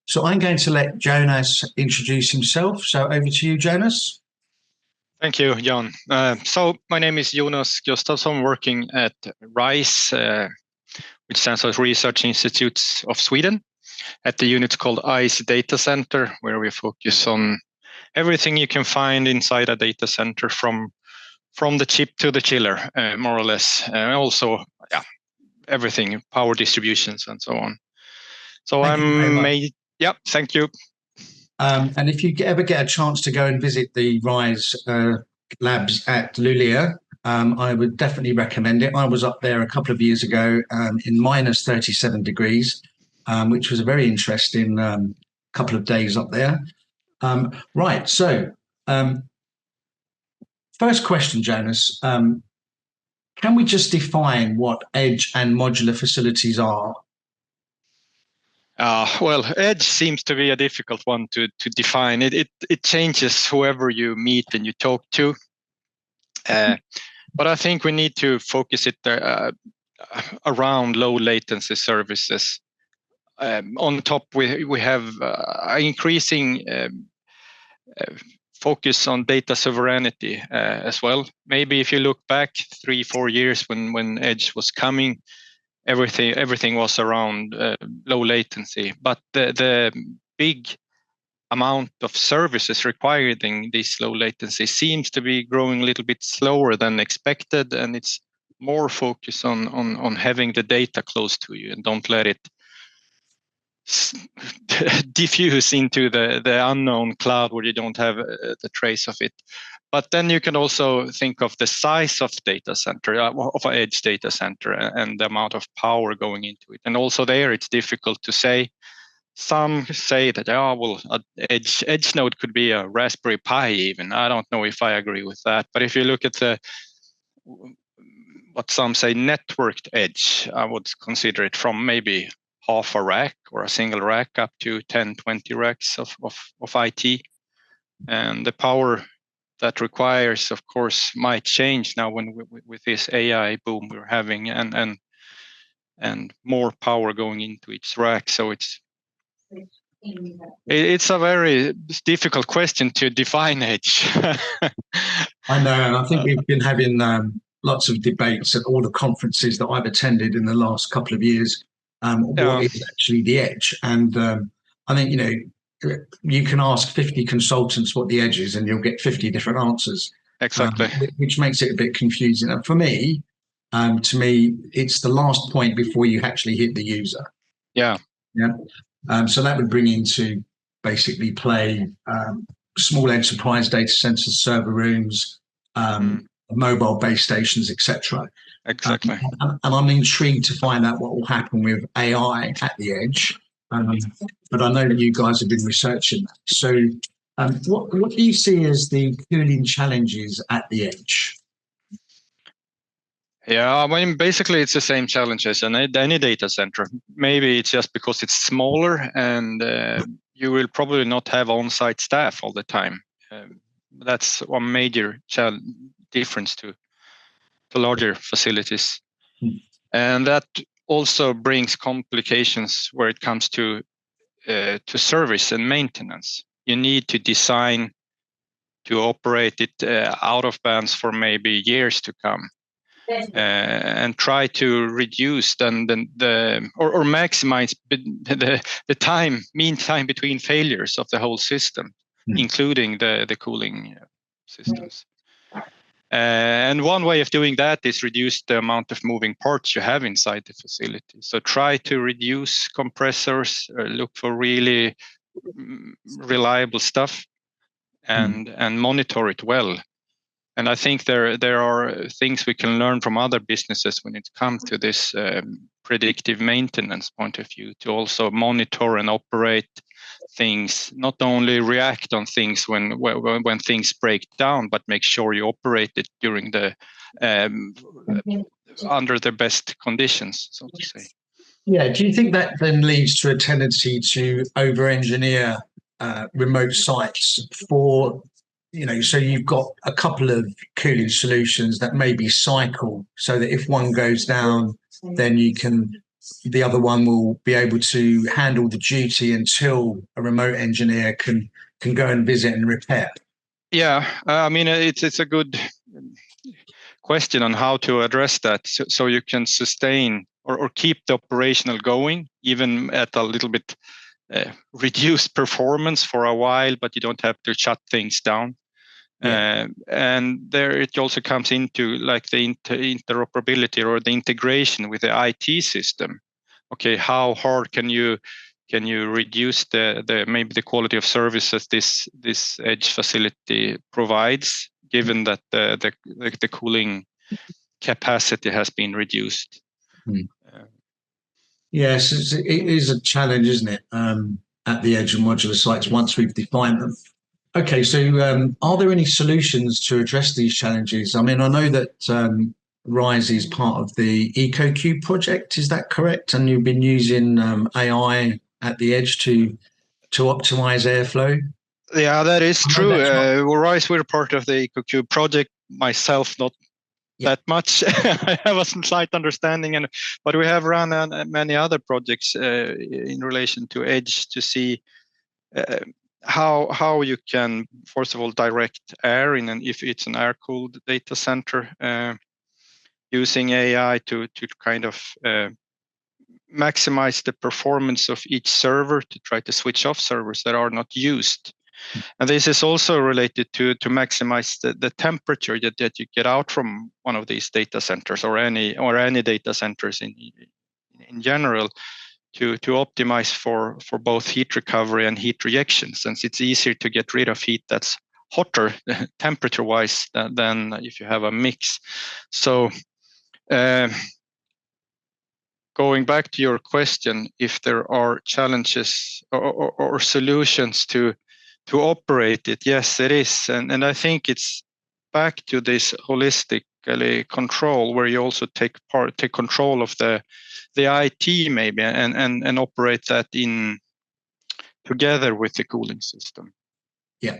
So I'm going to let Jonas introduce himself. So over to you, Jonas. Thank you, John. So my name is Jonas Gustafsson, working at RISE, which stands for Research Institutes of Sweden, at the unit called ICE Data Center, where we focus on everything you can find inside a data center, from the chip to the chiller, more or less. Also, everything, power distributions and so on. So thank you. And if you ever get a chance to go and visit the RISE labs at Luleå, I would definitely recommend it. I was up there a couple of years ago in minus 37 degrees, which was a very interesting couple of days up there. Right, so first question, Jonas. Can we just define what edge and modular facilities are? Well, edge seems to be a difficult one to define. It changes whoever you meet and you talk to. But I think we need to focus it around low latency services. On top, we have increasing focus on data sovereignty as well. Maybe if you look back 3-4 years when edge was coming, everything was around low latency, but the big amount of services required in this low latency seems to be growing a little bit slower than expected, and it's more focused on having the data close to you and don't let it diffuse into the unknown cloud where you don't have the trace of it. But then you can also think of the size of data center, of an edge data center, and the amount of power going into it. And also there, it's difficult to say. Some say that, an edge node could be a Raspberry Pi even. I don't know if I agree with that. But if you look at what some say networked edge, I would consider it from maybe half a rack or a single rack up to 10-20 racks of IT. And the power that requires, of course, might change now with this AI boom we're having, and more power going into each rack. So it's a very difficult question to define edge. I know, and I think we've been having lots of debates at all the conferences that I've attended in the last couple of years. What is actually the edge? And I think, you can ask 50 consultants what the edge is and you'll get 50 different answers. Exactly. Which makes it a bit confusing. And for me, to me, it's the last point before you actually hit the user. Yeah. So that would bring into basically play small enterprise data centers, server rooms, mobile base stations, etc. Exactly. And I'm intrigued to find out what will happen with AI at the edge. But I know that you guys have been researching that. So what do you see as the cooling challenges at the edge? Yeah, I mean, basically it's the same challenges in any data center. Maybe it's just because it's smaller and you will probably not have on-site staff all the time. That's one major difference to larger facilities. And that also brings complications where it comes to service and maintenance. You need to design to operate it out of bands for maybe years to come, and try to reduce or maximize the mean time between failures of the whole system, including the cooling systems. And one way of doing that is reduce the amount of moving parts you have inside the facility. So try to reduce compressors, look for really reliable stuff, and monitor it well. And I think there are things we can learn from other businesses when it comes to this predictive maintenance point of view, to also monitor and operate things, not only react on things when things break down, but make sure you operate it during under the best conditions, so to say. Yeah. Do you think that then leads to a tendency to over-engineer remote sites for, so you've got a couple of cooling solutions that maybe cycle so that if one goes down, then you can the other one will be able to handle the duty until a remote engineer can go and visit and repair? Yeah, I mean, it's a good question on how to address that, so you can sustain or keep the operational going, even at a little bit reduced performance for a while, but you don't have to shut things down. Yeah. And there it also comes into like the interoperability or the integration with the IT system. Okay, how hard can you reduce the maybe the quality of services this edge facility provides, given that the cooling capacity has been reduced? Yes, it is a challenge, isn't it? At the edge of modular sites once we've defined them. Okay, so are there any solutions to address these challenges? I mean, I know that RISE is part of the EcoQ project. Is that correct? And you've been using AI at the edge to optimize airflow? Yeah, that is true. RISE, we're part of the EcoQ project. Myself, not that much. I have a slight understanding, but we have run many other projects in relation to edge to see how you can, first of all, direct air in, and if it's an air-cooled data center, using AI to kind of maximize the performance of each server, to try to switch off servers that are not used. And this is also related to maximize the temperature that you get out from one of these data centers, or any data centers in general, to optimize for both heat recovery and heat rejection, since it's easier to get rid of heat that's hotter temperature wise than if you have a mix. So going back to your question, if there are challenges or solutions to operate it, yes, it is. And I think it's back to this holistically control, where you also take control of the IT maybe, and operate that in together with the cooling system. Yeah.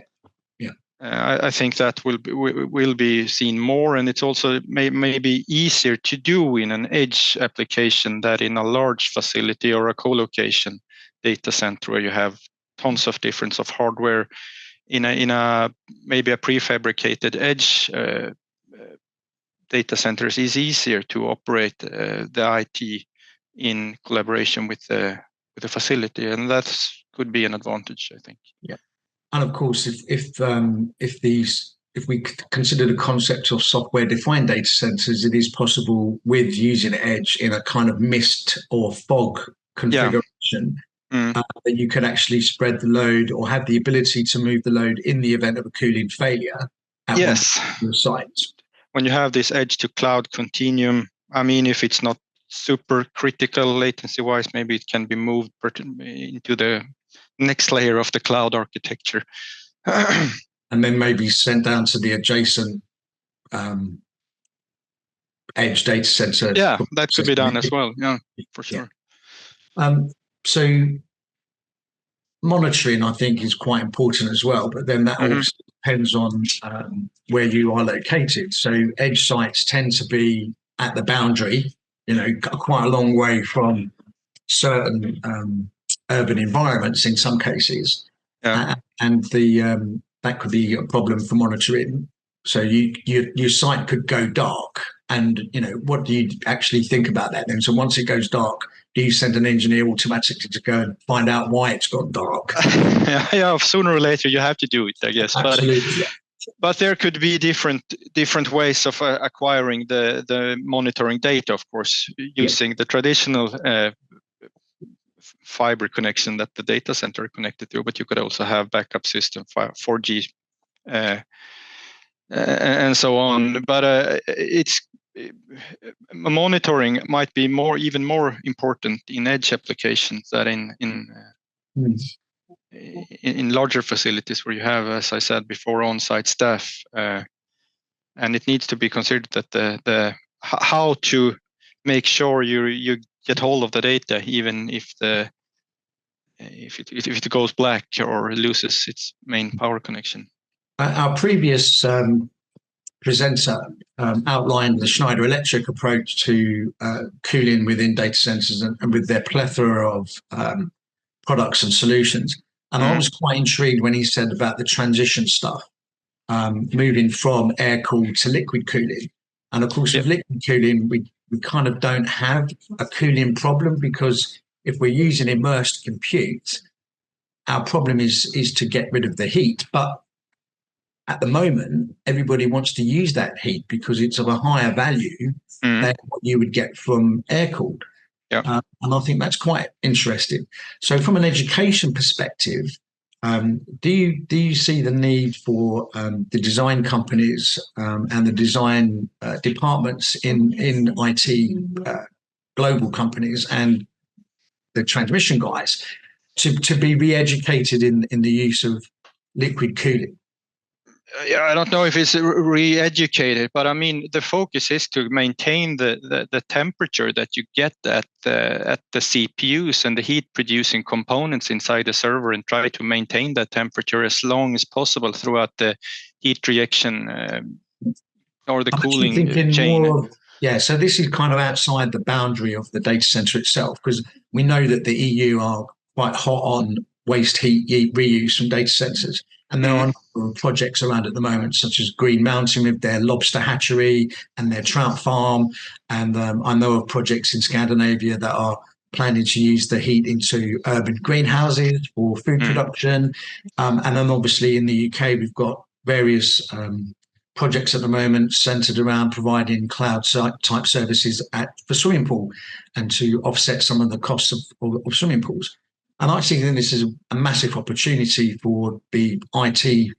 I think that will be seen more, and it's also maybe easier to do in an edge application than in a large facility or a co-location data center, where you have tons of difference of hardware. In a maybe a prefabricated edge data centers is easier to operate the IT in collaboration with the facility, and that could be an advantage, I think. Yeah. And of course, if we consider the concept of software-defined data centers, it is possible with using edge in a kind of mist or fog configuration, that you can actually spread the load or have the ability to move the load in the event of a cooling failure at one site. When you have this edge to cloud continuum, I mean, if it's not super critical latency-wise, maybe it can be moved into the next layer of the cloud architecture. And then maybe sent down to the adjacent edge data center. Yeah, that could be done as well. Yeah, for sure. So monitoring, I think, is quite important as well, but then that also depends on where you are located. So edge sites tend to be at the boundary, quite a long way from certain urban environments in some cases. And that could be a problem for monitoring. So your site could go dark, and what do you actually think about that then? So once it goes dark, do you send an engineer automatically to go and find out why it's gone dark? Yeah, sooner or later you have to do it, I guess. Absolutely. But there could be different ways of acquiring the monitoring data, of course, using the traditional fiber connection that the data center is connected to, but you could also have backup system 4G and so on. But it's monitoring might be even more important in edge applications than in larger facilities, where you have, as I said before, on-site staff, and it needs to be considered that the how to make sure you get hold of the data, even if it goes black or loses its main power connection. Our previous presenter outlined the Schneider Electric approach to cooling within data centers and with their plethora of products and solutions. And I was quite intrigued when he said about the transition stuff, moving from air cooled to liquid cooling. And of course, with liquid cooling, we kind of don't have a cooling problem, because if we're using immersed compute, our problem is to get rid of the heat. But at the moment, everybody wants to use that heat because it's of a higher value than what you would get from air cooled. Yeah. And I think that's quite interesting. So from an education perspective, do you see the need for the design companies and the design departments in IT, global companies and the transmission guys to be re-educated in the use of liquid cooling? Yeah, I don't know if it's re-educated, but I mean, the focus is to maintain the temperature that you get at the CPUs and the heat-producing components inside the server, and try to maintain that temperature as long as possible throughout the heat reaction or the cooling chain. So this is kind of outside the boundary of the data center itself, because we know that the EU are quite hot on waste heat reuse from data centers. And there are a number of projects around at the moment, such as Green Mountain with their lobster hatchery and their trout farm. And I know of projects in Scandinavia that are planning to use the heat into urban greenhouses for food production. And then obviously in the UK, we've got various projects at the moment centered around providing cloud type services for swimming pool and to offset some of the costs of swimming pools. And I think this is a massive opportunity for the IT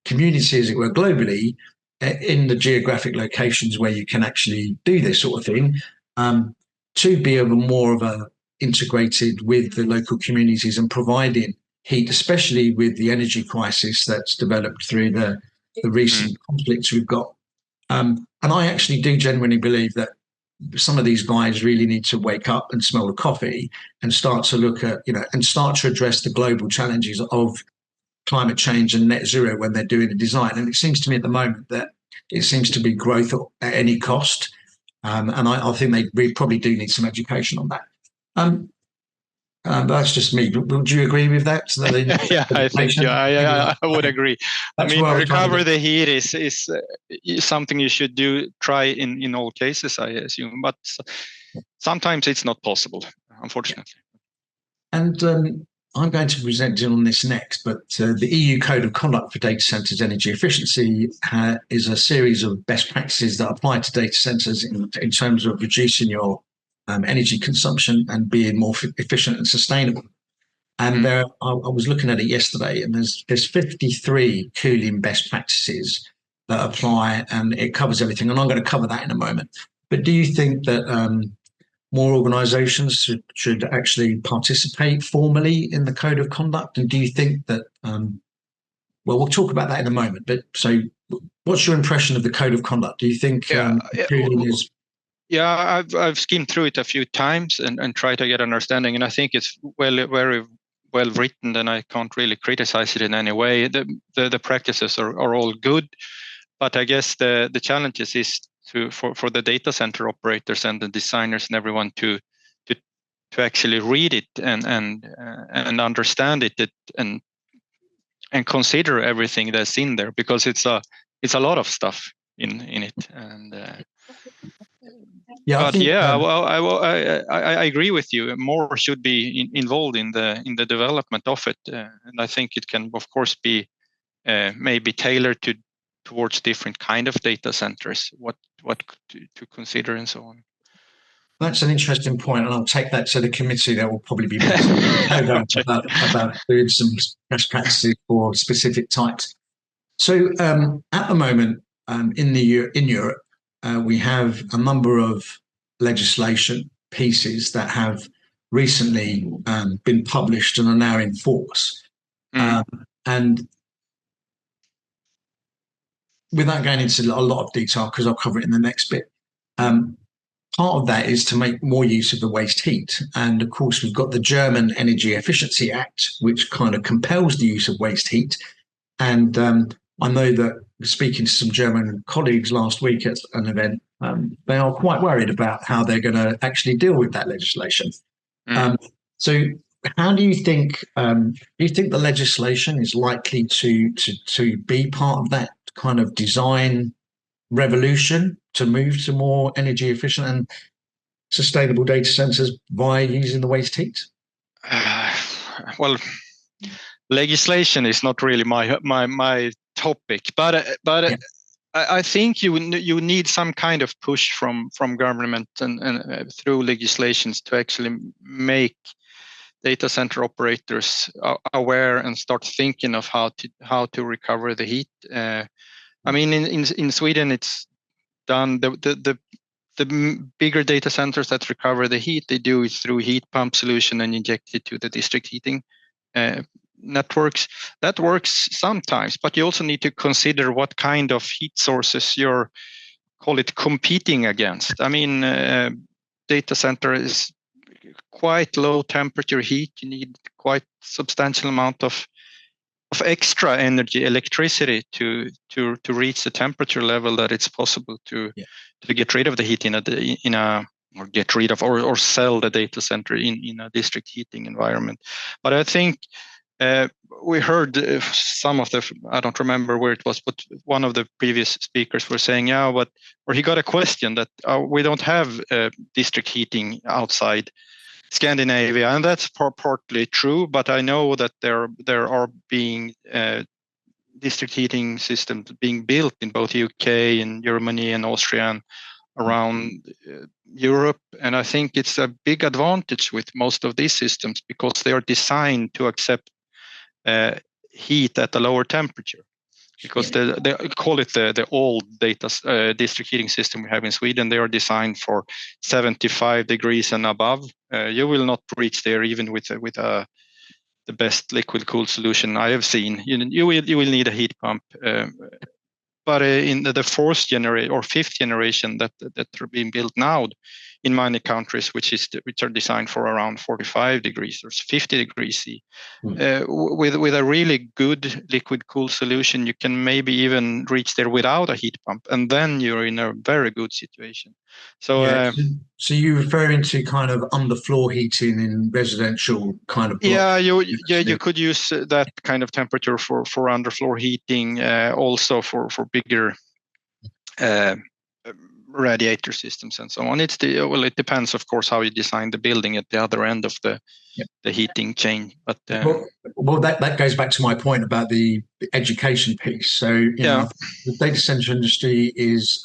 community, as it were, globally, in the geographic locations where you can actually do this sort of thing, to be more of a integrated with the local communities and providing heat, especially with the energy crisis that's developed through the recent conflicts we've got. And I actually do genuinely believe that some of these guys really need to wake up and smell the coffee and start to look at, and start to address the global challenges of climate change and net zero when they're doing the design. And it seems to me at the moment that it seems to be growth at any cost. And I think they probably do need some education on that. That's just me. Would you agree with that? Yeah, I think I would agree. I mean, recover the heat is something you should try in all cases, I assume. But sometimes it's not possible, unfortunately. And I'm going to present on this next, but the EU Code of Conduct for Data Centers Energy Efficiency is a series of best practices that apply to data centers in terms of reducing your energy consumption and being more efficient and sustainable. And I was looking at it yesterday, and there's 53 cooling best practices that apply, and it covers everything. And I'm going to cover that in a moment. But do you think that more organizations should actually participate formally in the Code of Conduct? And do you think that, we'll talk about that in a moment, but so what's your impression of the Code of Conduct? Do you think cooling is... Yeah, I've skimmed through it a few times and tried to get understanding, and I think it's very well written, and I can't really criticize it in any way. The practices are all good, but I guess the challenges is for the data center operators and the designers and everyone to actually read it and understand it and consider everything that's in there, because it's a lot of stuff in it. And I agree with you. More should be involved in the development of it, and I think it can, of course, be maybe tailored towards different kind of data centers, what to consider and so on. That's an interesting point, and I'll take that to the committee. There will probably be about doing some best practices for specific types. So at the moment, in Europe, we have a number of legislation pieces that have recently been published and are now in force. And without going into a lot of detail, because I'll cover it in the next bit, part of that is to make more use of the waste heat. And of course, we've got the German Energy Efficiency Act, which kind of compels the use of waste heat. And I know that speaking to some German colleagues last week at an event, they are quite worried about how they're going to actually deal with that legislation. So, how do you think? Do you think the legislation is likely to be part of that kind of design revolution to move to more energy efficient and sustainable data centers via using the waste heat? Well, legislation is not really my topic, but yeah. I think you need some kind of push from government and through legislations to actually make data center operators aware and start thinking of how to recover the heat. I mean, in Sweden, it's done. The bigger data centers that recover the heat, they do it through heat pump solution and inject it to the district heating networks. That works sometimes, but you also need to consider what kind of heat sources you're, call it, competing against. I mean, data center is quite low temperature heat. You need quite substantial amount of extra energy, electricity to reach the temperature level that it's possible to get rid of the heat or get rid of or sell the data center in a district heating environment. But I think we heard some of I don't remember where it was, but one of the previous speakers were saying, or he got a question that we don't have district heating outside Scandinavia, and that's partly true. But I know that there are being district heating systems being built in both UK and Germany and Austria and around Europe, and I think it's a big advantage with most of these systems because they are designed to accept heat at a lower temperature. Because they call it the old district heating system we have in Sweden. They are designed for 75 degrees and above. You will not reach there even with the best liquid cooled solution I have seen. You will need a heat pump. But in the fourth generation or fifth generation that are being built now in many countries, which are designed for around 45 degrees or 50 degrees C, with a really good liquid cool solution, you can maybe even reach there without a heat pump, and then you're in a very good situation. So, so you're referring to kind of underfloor heating in residential kind of blocks? You could use that kind of temperature for underfloor heating, also for bigger radiator systems and so on. It depends, of course, how you design the building at the other end of the heating chain. But well, that goes back to my point about the education piece. So know, the data center industry is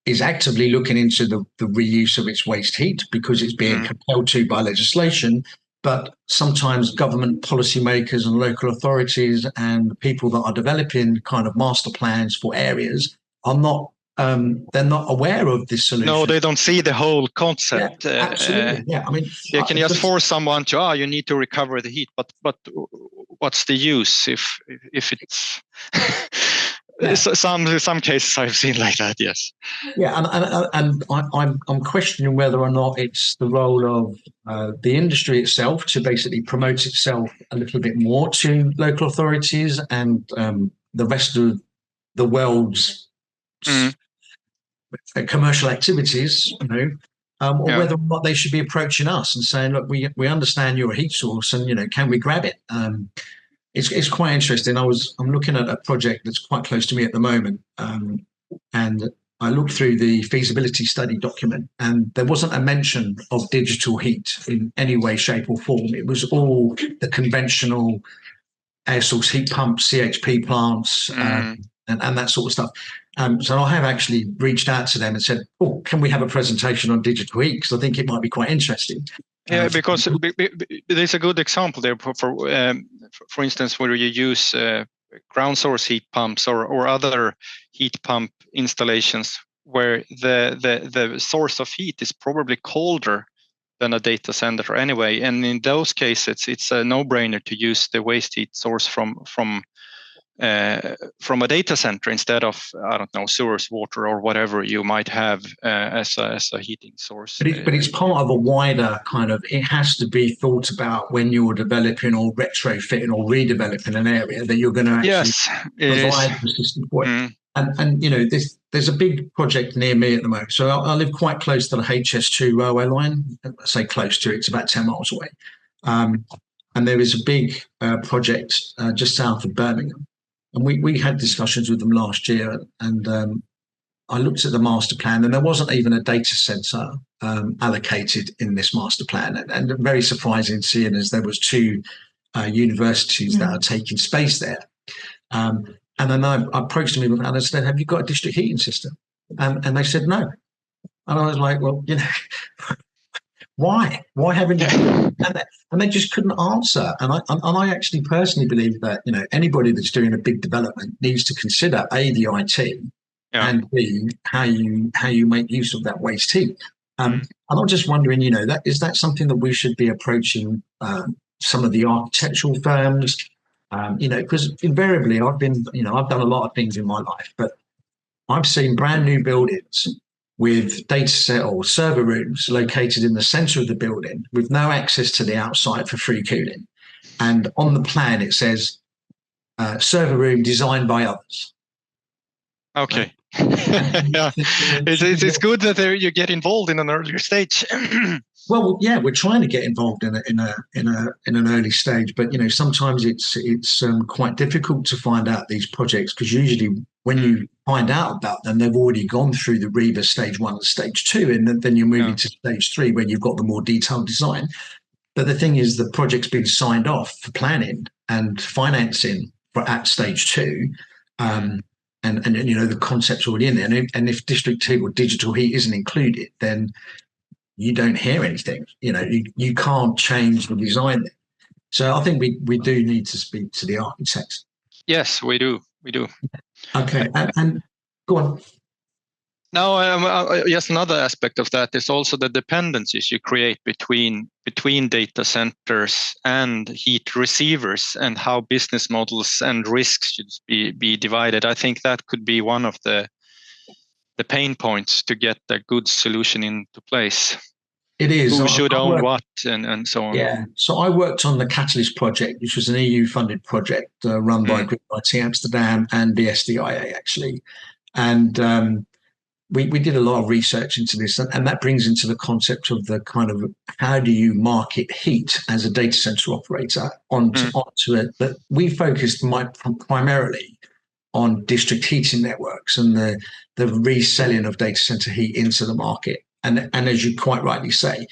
is actively looking into the reuse of its waste heat because it's being compelled to by legislation. But sometimes government policymakers and local authorities and people that are developing kind of master plans for areas are not they're not aware of this solution. No, they don't see the whole concept. Absolutely. I mean, you can just force someone to, you need to recover the heat, but what's the use if it's some cases I've seen like that. Yes. Yeah, and I'm questioning whether or not it's the role of the industry itself to basically promote itself a little bit more to local authorities and the rest of the world's commercial activities, or whether or not they should be approaching us and saying, look, we understand you're a heat source, and can we grab it? It's quite interesting. I'm looking at a project that's quite close to me at the moment, and I looked through the feasibility study document, and there wasn't a mention of digital heat in any way, shape, or form. It was all the conventional air source heat pumps, CHP plants, and that sort of stuff. So I have actually reached out to them and said, "Oh, can we have a presentation on digital heat? Because I think it might be quite interesting." Yeah, because there's a good example there for instance, where you use ground source heat pumps or other heat pump installations where the source of heat is probably colder than a data center anyway. And in those cases, it's a no-brainer to use the waste heat source from from a data center instead of, I don't know, sewers, water, or whatever you might have as a heating source. But it's part of a wider kind of, it has to be thought about when you're developing or retrofitting or redeveloping an area that you're going to actually provide the system for it. And you know, there's a big project near me at the moment. So I live quite close to the HS2 railway line. I say close to it, it's about 10 miles away. And there is a big project just south of Birmingham. And we had discussions with them last year, and I looked at the master plan, and there wasn't even a data center allocated in this master plan. And very surprising, seeing as there was two universities that are taking space there. And then I approached them and I said, "Have you got a district heating system?" And they said no. And I was like, "Well, you know, why? Why haven't you?" And they just couldn't answer. And I actually personally believe that, you know, anybody that's doing a big development needs to consider A, the IT, and B, how you make use of that waste heat. And I'm just wondering, you know, is that something that we should be approaching some of the architectural firms? You know, because invariably I've done a lot of things in my life, but I've seen brand new buildings with data set or server rooms located in the center of the building with no access to the outside for free cooling. And on the plan, it says server room designed by others. Okay. Yeah. It's good that you get involved in an earlier stage. Well, yeah, we're trying to get involved in an early stage, but you know, sometimes it's quite difficult to find out these projects, because usually when you find out about them, they've already gone through the REBA stage 1 and stage 2, and then you're moving to stage 3 where you've got the more detailed design. But the thing is, the project's been signed off for planning and financing at stage 2. And you know, the concept's already in there. And if district heat or digital heat isn't included, then you don't hear anything. You know, you can't change the design. So I think we do need to speak to the architects. Yes, we do. Okay, and go on. Now, yes, another aspect of that is also the dependencies you create between data centers and heat receivers, and how business models and risks should be divided. I think that could be one of the pain points to get a good solution into place. It is. Who should own what and so on. Yeah. So I worked on the Catalyst project, which was an EU-funded project run by Grid IT Amsterdam and the SDIA, actually. And we did a lot of research into this, and that brings into the concept of the kind of how do you market heat as a data center operator onto it. But we focused primarily on district heating networks and the reselling of data center heat into the market. And as you quite rightly say,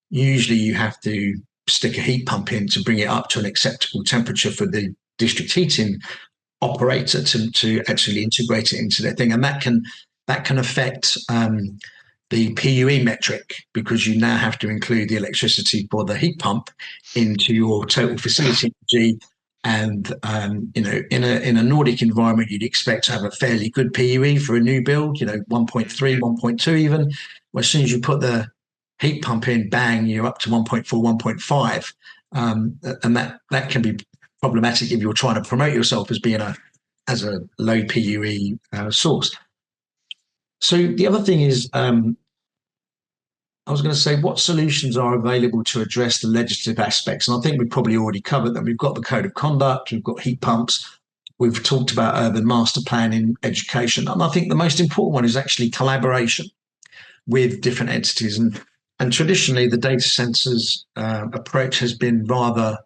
usually you have to stick a heat pump in to bring it up to an acceptable temperature for the district heating operator to actually integrate it into their thing. And that can affect the PUE metric, because you now have to include the electricity for the heat pump into your total facility energy. And you know, in a Nordic environment, you'd expect to have a fairly good PUE for a new build, you know, 1.3, 1.2 even. Well, as soon as you put the heat pump in, bang, you're up to 1.4, 1.5. And that can be problematic if you're trying to promote yourself as being as a low PUE source. So the other thing is, I was going to say, what solutions are available to address the legislative aspects? And I think we've probably already covered them. We've got the code of conduct, we've got heat pumps, we've talked about urban master planning, education. And I think the most important one is actually collaboration with different entities. And traditionally, the data centers approach has been rather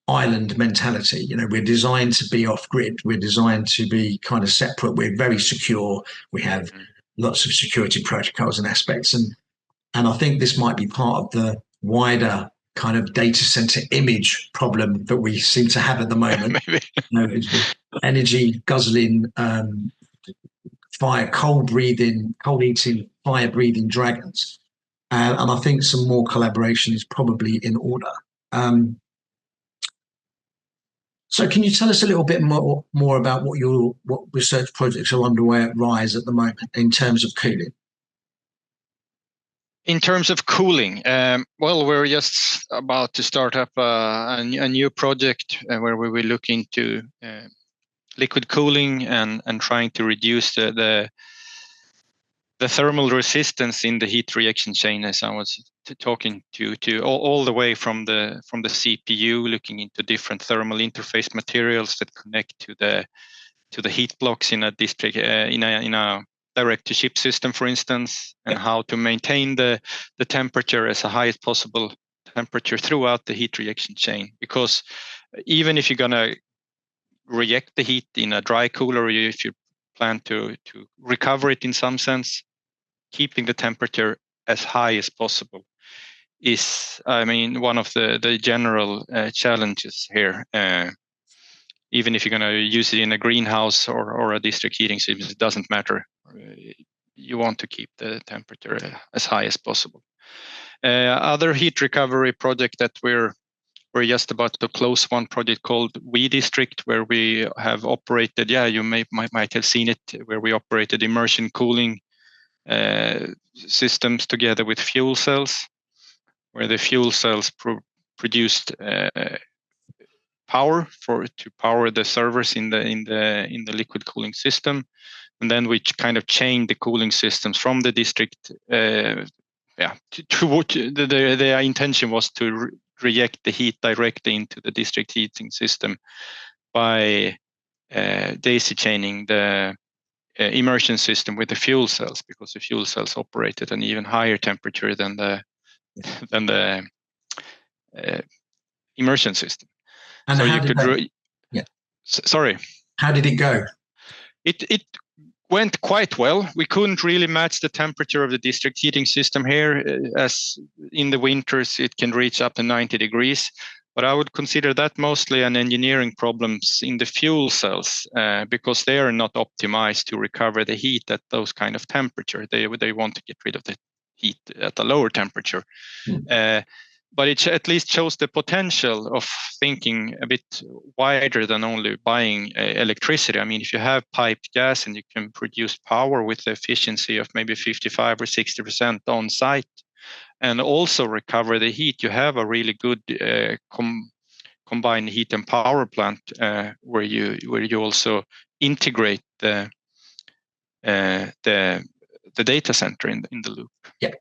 island mentality. You know, we're designed to be off grid. We're designed to be kind of separate. We're very secure. We have lots of security protocols and aspects. And I think this might be part of the wider kind of data center image problem that we seem to have at the moment. You know, energy guzzling, cold eating, fire breathing dragons. And I think some more collaboration is probably in order. So can you tell us a little bit more about what research projects are underway at RISE at the moment in terms of cooling? In terms of cooling, well, we're just about to start up a new project where we will look into liquid cooling and trying to reduce the thermal resistance in the heat reaction chain, as I was talking to all the way from the CPU, looking into different thermal interface materials that connect to the heat blocks in a district in a direct to chip system, for instance, and how to maintain the temperature as a highest possible temperature throughout the heat reaction chain. Because even if you're gonna react the heat in a dry cooler, if you plan to recover it in some sense, keeping the temperature as high as possible is, I mean, one of the general challenges here. Even if you're going to use it in a greenhouse or a district heating system, it doesn't matter. You want to keep the temperature as high as possible. Other heat recovery project that we're just about to close, one project called We District, where we have operated, you might have seen it, where we operated immersion cooling systems together with fuel cells, where the fuel cells produced power to power the servers in the liquid cooling system, and then we kind of chained the cooling systems from the district. The intention was to reject the heat directly into the district heating system by daisy chaining the immersion system with the fuel cells, because the fuel cells operate at an even higher temperature than the immersion system. And so how you did could that, sorry. How did it go? It went quite well. We couldn't really match the temperature of the district heating system here, as in the winters it can reach up to 90 degrees. But I would consider that mostly an engineering problems in the fuel cells, because they are not optimized to recover the heat at those kind of temperature. They want to get rid of the heat at a lower temperature. But it at least shows the potential of thinking a bit wider than only buying electricity. I mean, if you have piped gas and you can produce power with the efficiency of maybe 55 or 60% on site, and also recover the heat, you have a really good combined heat and power plant where you also integrate the data center in the loop. Yeah.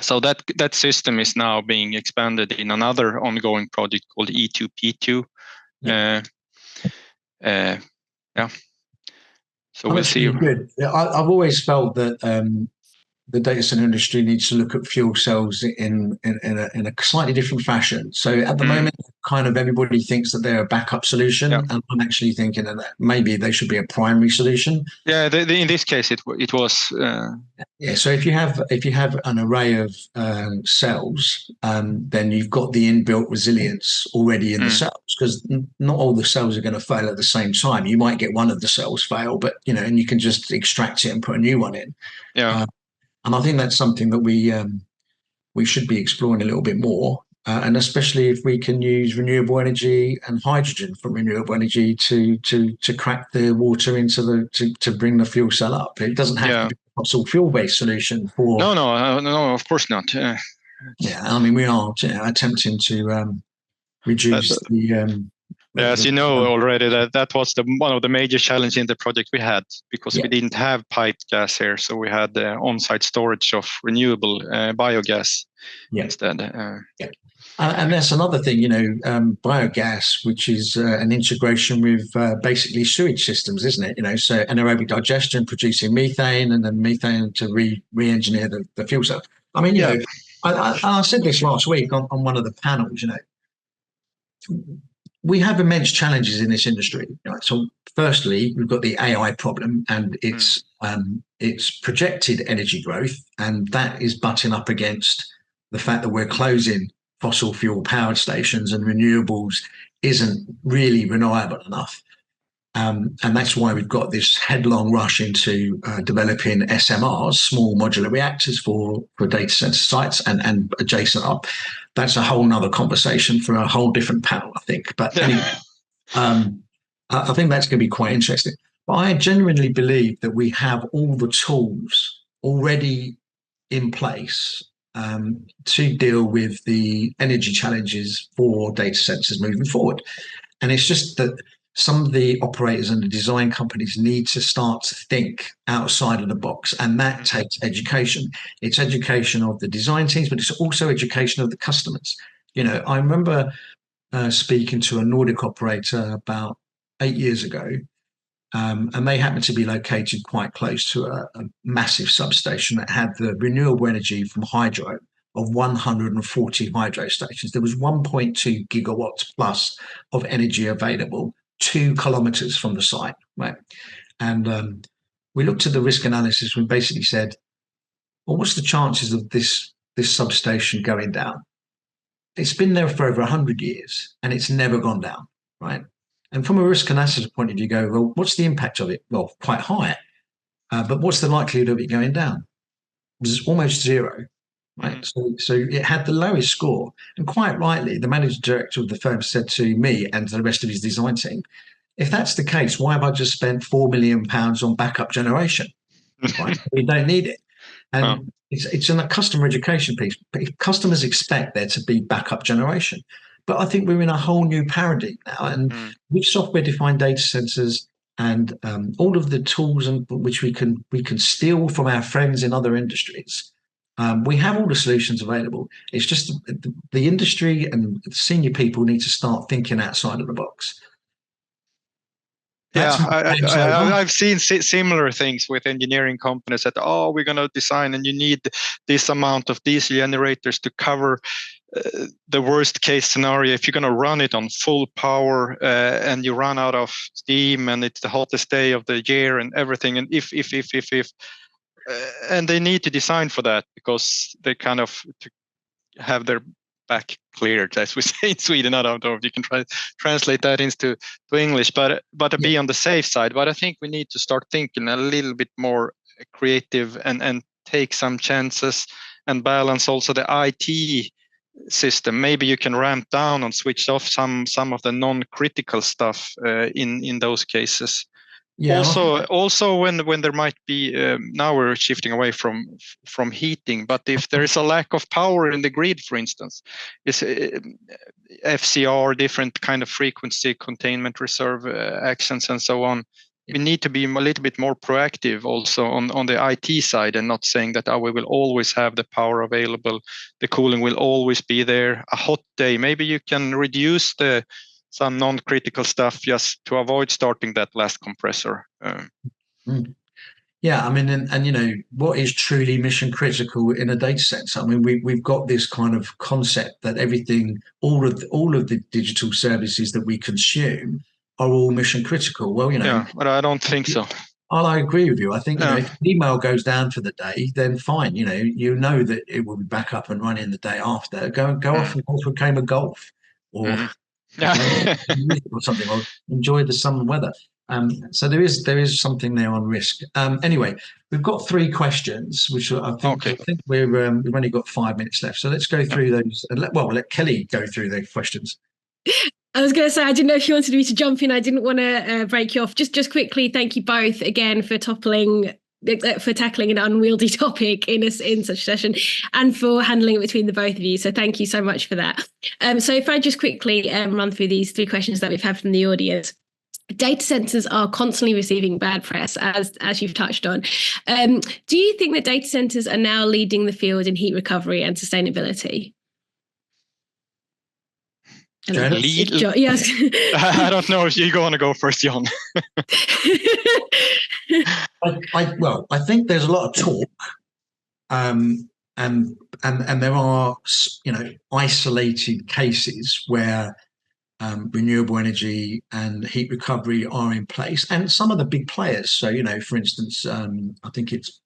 So that system is now being expanded in another ongoing project called E2P2. Yeah. So we'll see. Really good. I've always felt that the data center industry needs to look at fuel cells in a slightly different fashion. So at the moment, kind of everybody thinks that they're a backup solution, and I'm actually thinking that maybe they should be a primary solution. Yeah, in this case, it was. Yeah. So if you have an array of cells, then you've got the inbuilt resilience already in the cells, because not all the cells are going to fail at the same time. You might get one of the cells fail, but and you can just extract it and put a new one in. Yeah. And I think that's something that we should be exploring a little bit more, and especially if we can use renewable energy and hydrogen from renewable energy to crack the water into to bring the fuel cell up. It doesn't have to be a fossil fuel based solution for. No, of course not. Yeah, I mean we are attempting to reduce the. As you know already, that was one of the major challenges in the project we had, because we didn't have piped gas here, so we had the on-site storage of renewable biogas instead. And that's another thing, biogas, which is an integration with basically sewage systems, isn't it? So anaerobic digestion producing methane, and then methane to re-engineer the fuel cell. I mean, I said this last week on one of the panels, we have immense challenges in this industry. So firstly, we've got the AI problem and its projected energy growth, and that is butting up against the fact that we're closing fossil fuel powered stations and renewables isn't really reliable enough. And that's why we've got this headlong rush into developing SMRs, small modular reactors for data center sites and adjacent up. That's a whole nother conversation for a whole different panel, I think. But anyway, I think that's going to be quite interesting. But I genuinely believe that we have all the tools already in place to deal with the energy challenges for data centers moving forward. And it's just that some of the operators and the design companies need to start to think outside of the box, and that takes education. It's education of the design teams, but it's also education of the customers. I remember speaking to a Nordic operator about 8 years ago, and they happened to be located quite close to a massive substation that had the renewable energy from hydro of 140 hydro stations. There was 1.2 gigawatts plus of energy available 2 kilometers from the site, right? And we looked at the risk analysis. We basically said, well, what's the chances of this substation going down? It's been there for over 100 years and it's never gone down, right? And from a risk analysis point of view, you go, well, what's the impact of it? Well, quite high. But what's the likelihood of it going down? It was almost zero, right? So it had the lowest score. And quite rightly, the managing director of the firm said to me and to the rest of his design team, if that's the case, why have I just spent £4 million on backup generation? Right? We don't need it. And it's in a customer education piece. Customers expect there to be backup generation. But I think we're in a whole new paradigm now. And with software-defined data centers and all of the tools which we can steal from our friends in other industries, we have all the solutions available. It's just the industry and the senior people need to start thinking outside of the box. I've seen similar things with engineering companies that, we're going to design and you need this amount of diesel generators to cover the worst case scenario. If you're going to run it on full power and you run out of steam and it's the hottest day of the year and everything, and if and they need to design for that because they kind of to have their back cleared, as we say in Sweden. I don't know if you can translate that into English, but to be on the safe side. But I think we need to start thinking a little bit more creative and take some chances and balance also the IT system. Maybe you can ramp down and switch off some of the non-critical stuff in those cases. Yeah. Also, when there might be now we're shifting away from heating, but if there is a lack of power in the grid, for instance, is FCR, different kind of frequency containment reserve actions and so on. We need to be a little bit more proactive also on the IT side, and not saying that we will always have the power available, the cooling will always be there. A hot day, maybe you can reduce some non-critical stuff just to avoid starting that last compressor. Yeah, I mean, and what is truly mission critical in a data center? I mean, we've got this kind of concept that everything, all of the digital services that we consume are all mission critical. Well, yeah, but I don't think so. I agree with you. I think if an email goes down for the day, then fine. You know that it will be back up and running the day after. Go off and go for a game of golf, or or something, or enjoy the summer weather. So there is something there on risk. Anyway, we've got 3 questions, which I think we've only got 5 minutes left. So let's go through those. And let Kelly go through the questions. I was going to say, I didn't know if you wanted me to jump in. I didn't want to break you off. Just quickly, thank you both again for tackling an unwieldy topic in such a session, and for handling it between the both of you. So thank you so much for that. So if I just quickly run through these 3 questions that we've had from the audience. Data centers are constantly receiving bad press, as you've touched on. Do you think that data centers are now leading the field in heat recovery and sustainability? Yes. I don't know if you want to go first, John. I think there's a lot of talk, and there are isolated cases where renewable energy and heat recovery are in place, and some of the big players. So for instance, I think it's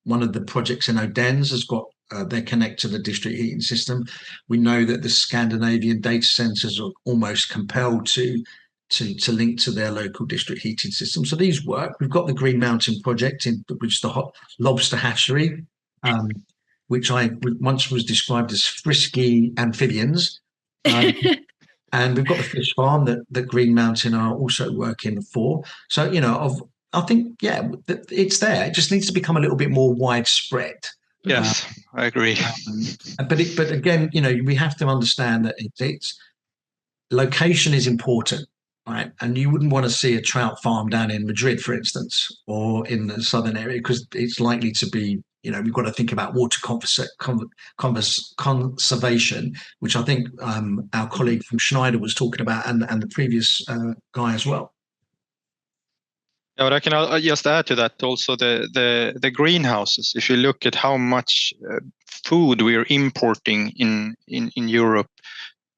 one of the projects in Odense has got. They connect to the district heating system. We know that the Scandinavian data centers are almost compelled to link to their local district heating system. So these work. We've got the Green Mountain project, which is the hot lobster hatchery, which I once was described as frisky amphibians. And we've got the fish farm that Green Mountain are also working for. So I think it's there. It just needs to become a little bit more widespread. Yes, I agree. But again, we have to understand that it's location is important. right? And you wouldn't want to see a trout farm down in Madrid, for instance, or in the southern area, because it's likely to be, we've got to think about water conservation, which I think our colleague from Schneider was talking about, and the previous guy as well. Yeah, but I can just add to that also the greenhouses. If you look at how much food we are importing in Europe,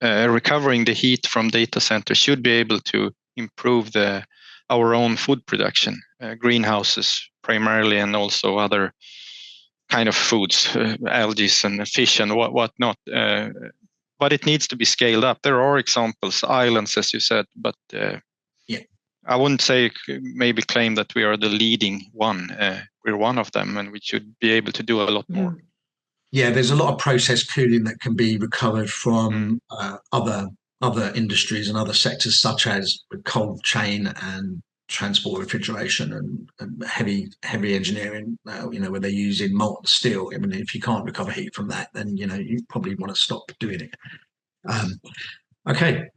recovering the heat from data centers should be able to improve our own food production. Greenhouses primarily, and also other kind of foods, algae and fish and whatnot. But it needs to be scaled up. There are examples, islands, as you said, but I wouldn't say maybe claim that we are the leading one. We're one of them, and we should be able to do a lot more. Yeah, there's a lot of process cooling that can be recovered from other industries and other sectors, such as cold chain and transport refrigeration and heavy engineering. Where they're using molten steel. I mean, if you can't recover heat from that, then you probably want to stop doing it. Okay.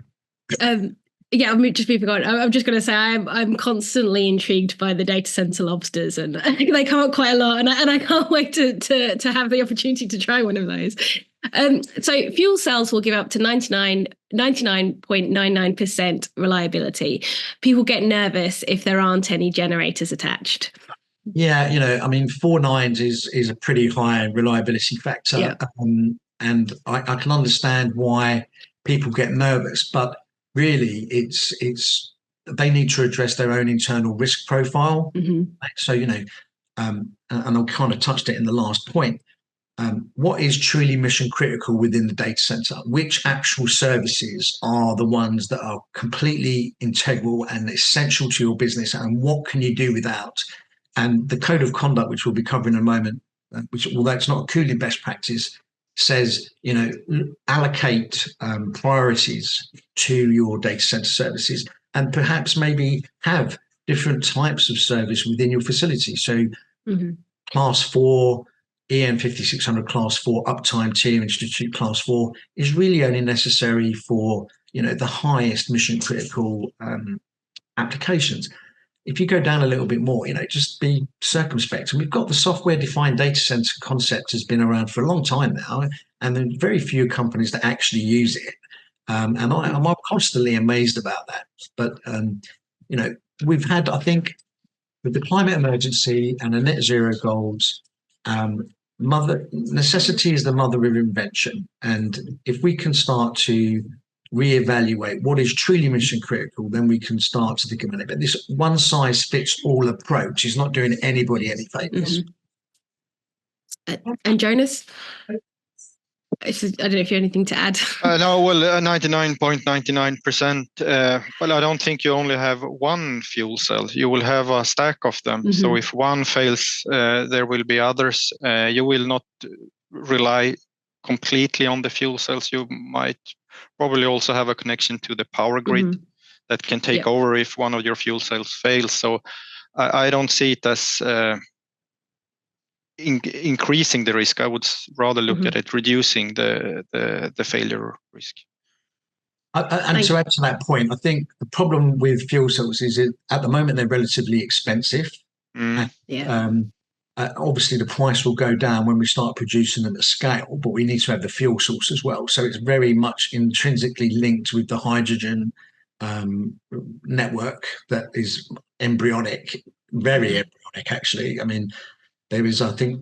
Yeah, I'm just moving on. I'm just going to say I'm constantly intrigued by the data center lobsters, and I think they come up quite a lot, and I can't wait to have the opportunity to try one of those. So fuel cells will give up to 99.99% reliability. People get nervous if there aren't any generators attached. Yeah, I mean, 4 nines is a pretty high reliability factor, and I can understand why people get nervous, but really, it's they need to address their own internal risk profile. So, and I kind of touched it in the last point. What is truly mission critical within the data center? Which actual services are the ones that are completely integral and essential to your business, and what can you do without? And the code of conduct, which we'll be covering in a moment, which, although it's not a cooling best practice, says, allocate priorities to your data center services, and perhaps maybe have different types of service within your facility. So class 4, EN 5600 class 4 uptime tier institute class 4 is really only necessary for, the highest mission critical applications. If you go down a little bit more, just be circumspect. And we've got the software-defined data center concept has been around for a long time now, and there are very few companies that actually use it. And I'm constantly amazed about that. But, we've had, I think, with the climate emergency and the net zero goals, necessity is the mother of invention. And if we can start to reevaluate what is truly mission critical, then we can start to think about it. But this one size fits all approach is not doing anybody any favors. And Jonas, I don't know if you have anything to add. No, well, 99.99%. Well, I don't think you only have one fuel cell. You will have a stack of them. So if one fails, there will be others. You will not rely completely on the fuel cells. You might probably also have a connection to the power grid that can take over if one of your fuel cells fails. So I don't see it as increasing the risk. I would rather look at it reducing the failure risk. And to add to that point, I think the problem with fuel cells is at the moment they're relatively expensive. Obviously, the price will go down when we start producing them at scale, but we need to have the fuel source as well. So it's very much intrinsically linked with the hydrogen network that is embryonic, very embryonic, actually. I mean, there is, I think,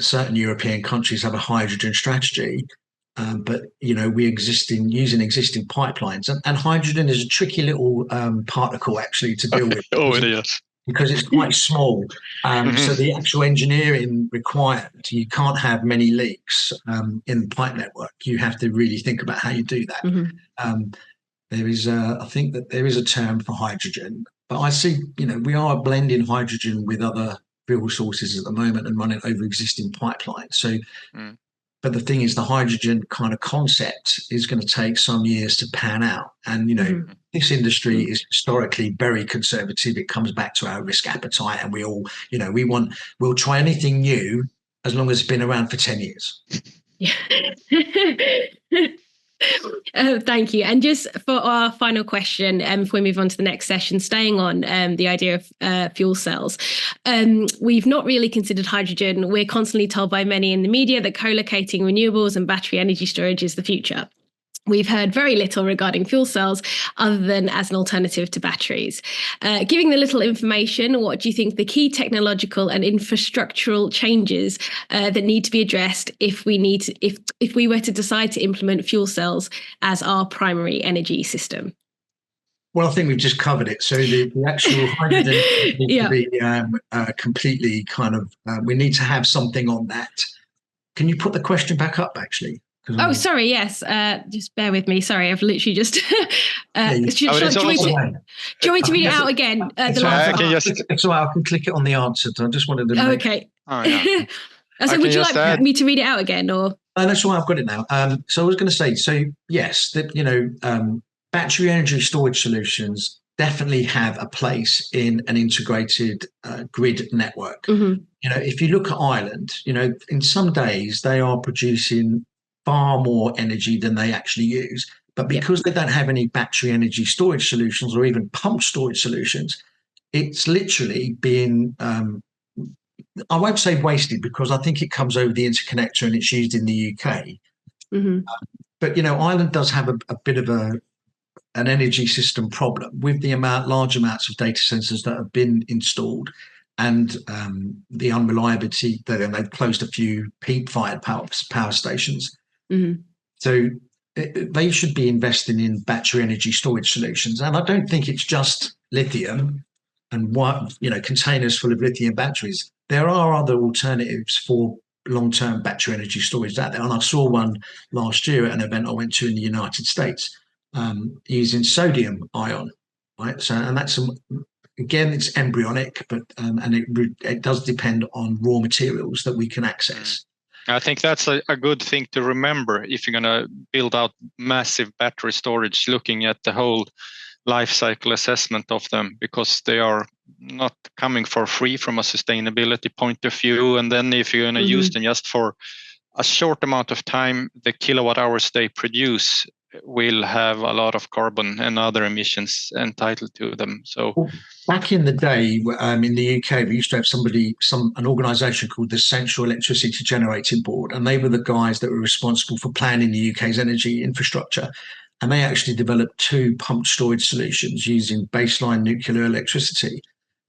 certain European countries have a hydrogen strategy, but we using existing pipelines, and hydrogen is a tricky little particle actually to deal with. It is. Because it's quite small. So the actual engineering required, you can't have many leaks in the pipe network. You have to really think about how you do that. There is, I think that there is a term for hydrogen, but I see, we are blending hydrogen with other fuel sources at the moment and running over existing pipelines. So, but the thing is, the hydrogen kind of concept is going to take some years to pan out. And, this industry is historically very conservative. It comes back to our risk appetite, and we all, we'll try anything new as long as it's been around for 10 years. Thank you. And just for our final question, before we move on to the next session, staying on the idea of fuel cells, we've not really considered hydrogen. We're constantly told by many in the media that co-locating renewables and battery energy storage is the future. We've heard very little regarding fuel cells other than as an alternative to batteries. Giving the little information, what do you think the key technological and infrastructural changes that need to be addressed if we were to decide to implement fuel cells as our primary energy system? Well, I think we've just covered it. So the actual hydrogen needs to be completely kind of, we need to have something on that. Can you put the question back up, actually? Oh, sorry. Yes. Just bear with me. Sorry, I've literally just. Do you want me to read it out again? It's all right. I can click it on the answer. I just wanted to. Okay. So would you like me to read it out again, or? Oh, that's why I've got it now. So I was going to say, so yes, that battery energy storage solutions definitely have a place in an integrated grid network. Mm-hmm. If you look at Ireland, in some days they are producing far more energy than they actually use. But because they don't have any battery energy storage solutions or even pump storage solutions, it's literally being, I won't say wasted, because I think it comes over the interconnector and it's used in the UK. Mm-hmm. But, Ireland does have a bit of an energy system problem with the large amounts of data centers that have been installed and the unreliability. They've closed a few peat-fired power stations. Mm-hmm. So they should be investing in battery energy storage solutions. And I don't think it's just lithium and containers full of lithium batteries. There are other alternatives for long-term battery energy storage out there. And I saw one last year at an event I went to in the United States using sodium ion. Right. So, and that's again, it's embryonic, but and it does depend on raw materials that we can access. I think that's a good thing to remember if you're going to build out massive battery storage, looking at the whole life cycle assessment of them, because they are not coming for free from a sustainability point of view. And then if you're going to use them just for a short amount of time, the kilowatt hours they produce will have a lot of carbon and other emissions entitled to them. So back in the day, in the UK, we used to have an organisation called the Central Electricity Generating Board, and they were the guys that were responsible for planning the UK's energy infrastructure. And they actually developed 2 pumped storage solutions using baseline nuclear electricity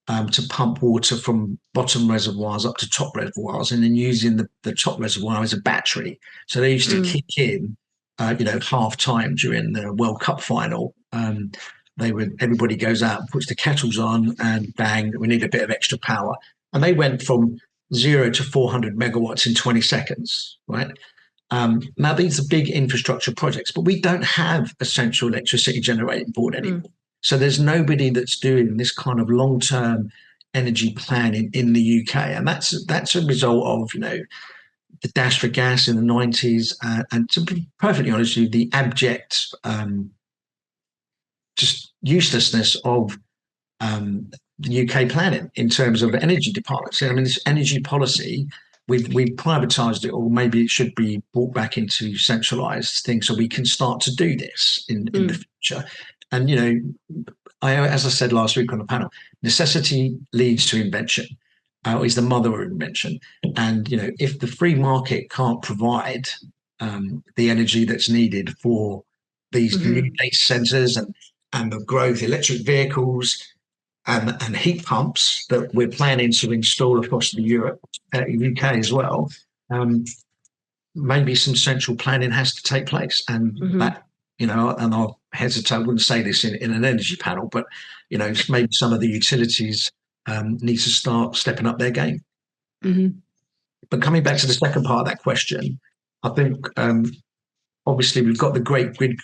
to pump water from bottom reservoirs up to top reservoirs, and then using the top reservoir as a battery. So they used to kick in half time during the World Cup final. Everybody goes out and puts the kettles on, and bang, we need a bit of extra power. And they went from 0 to 400 megawatts in 20 seconds, right? Now these are big infrastructure projects, but we don't have a central electricity generating board anymore. So there's nobody that's doing this kind of long-term energy planning in the UK. And that's a result of, the dash for gas in the 90s, and to be perfectly honest with you, the abject just uselessness of the UK planning in terms of energy departments. I mean, this energy policy, we've privatised it, or maybe it should be brought back into centralised things so we can start to do this in the future. And, as I said last week on the panel, necessity leads to invention. Is the mother of invention. And, if the free market can't provide the energy that's needed for these new data centers and the growth, electric vehicles and heat pumps that we're planning to install across the UK as well, maybe some central planning has to take place. And that, and I'll hesitate, I wouldn't say this in an energy panel, but, maybe some of the utilities need to start stepping up their game. But coming back to the second part of that question, I think obviously we've got the great grid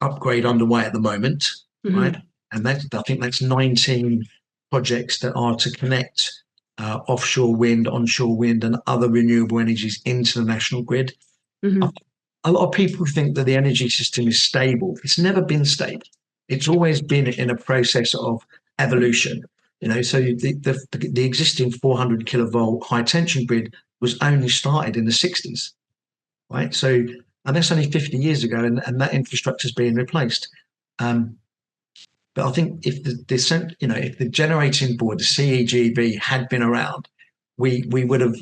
upgrade underway at the moment, right? And I think that's 19 projects that are to connect offshore wind, onshore wind, and other renewable energies into the national grid. A lot of people think that the energy system is stable. It's never been stable. It's always been in a process of evolution. So the existing 400 kilovolt high tension grid was only started in the 60s, right? So and that's only 50 years ago, and that infrastructure is being replaced. But I think if if the generating board, the CEGB, had been around, we would have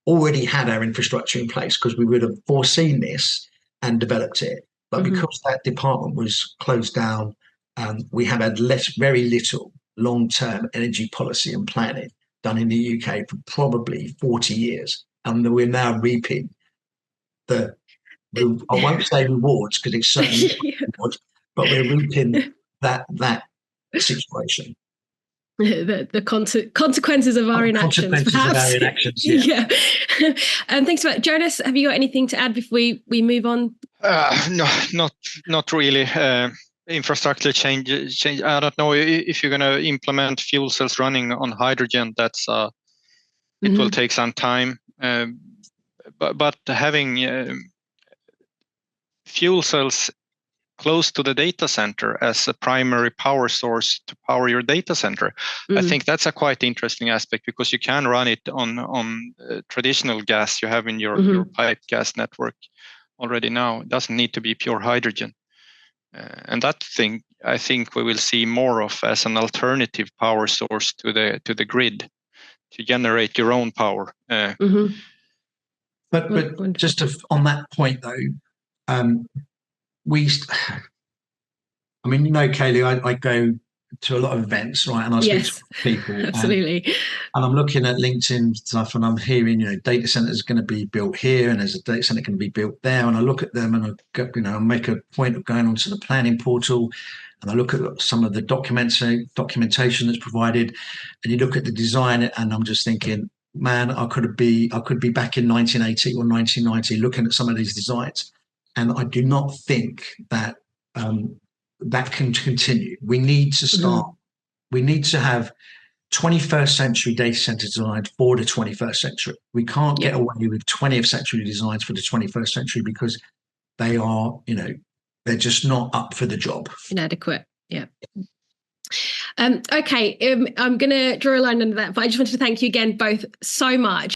already had our infrastructure in place, because we would have foreseen this and developed it. But because that department was closed down, we have had very little long-term energy policy and planning done in the UK for probably 40 years. And we're now reaping I won't say rewards, because it's certainly rewards, but we're reaping that situation. The consequences of our inactions, perhaps. Yeah. And thanks for that. Jonas, have you got anything to add before we move on? No, not really. Infrastructure change. I don't know if you're going to implement fuel cells running on hydrogen. That's it will take some time. But having fuel cells close to the data center as a primary power source to power your data center, I think that's a quite interesting aspect, because you can run it on traditional gas you have in your pipe gas network already now. It doesn't need to be pure hydrogen. And that thing, I think we will see more of as an alternative power source to the grid, to generate your own power. But just on that point though, Kaylee, I go to a lot of events, right? And I speak to people. Absolutely. And I'm looking at LinkedIn stuff, and I'm hearing, data centers are going to be built here, and there's a data center going to be built there. And I look at them, and I make a point of going onto the planning portal, and I look at some of the documentation that's provided, and you look at the design, and I'm just thinking, man, I could be back in 1980 or 1990 looking at some of these designs, and I do not think that that can continue. We need to start. We need to have 21st century data center designs for the 21st century. We can't get away with 20th century designs for the 21st century, because they are, they're just not up for the job. Inadequate. Yeah. Okay. I'm going to draw a line under that, but I just wanted to thank you again both so much.